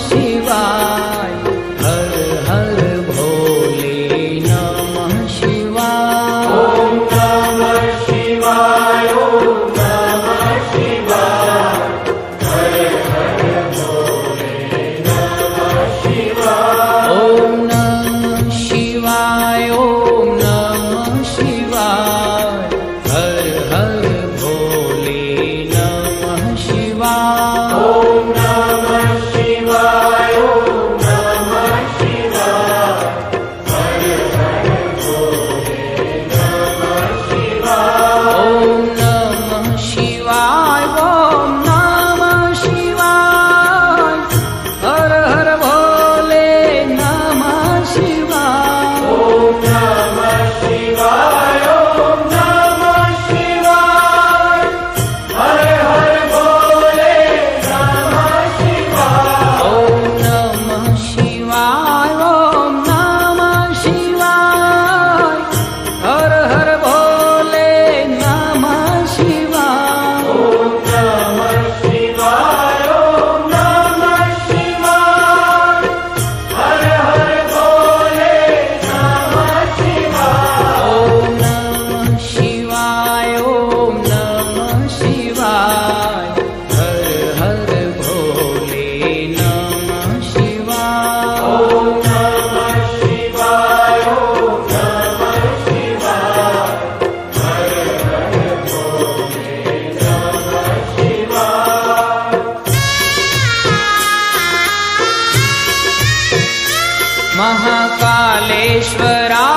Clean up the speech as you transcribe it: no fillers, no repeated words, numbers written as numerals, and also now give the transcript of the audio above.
शिवाय। हर हर भोले नमः शिवाय। ओम नमः शिवाय। ओम नमः शिवाय। हर हर भोले नमः शिवाय। ओम नमः शिवाय। ओम नमः शिवाय। हर हर भोले नमः शिवाय। ओम नमः शिवाय। ओम नमः शिवाय। हर हर भोले नमः शिवाय। ओम नमः शिवाय। ओम नमः शिवाय। हर हर भोले नमः शिवाय। ओम नमः शिवाय। ओम नमः शिवाय। हर हर भोले नमः शिवाय। ओम नमः शिवाय। ओम नमः शिवाय। हर हर भोले नमः शिवाय। ओम नमः शिवाय। ओम नमः शिवाय। हर हर भोले नमः शिवाय। ओम नमः शिवाय। ओम नमः शिवाय। हर हर भोले नमः शिवाय। ओम नमः शिवाय। ओम नमः शिवाय। हर हर भोले नमः शिवाय। महाकालेश्वरा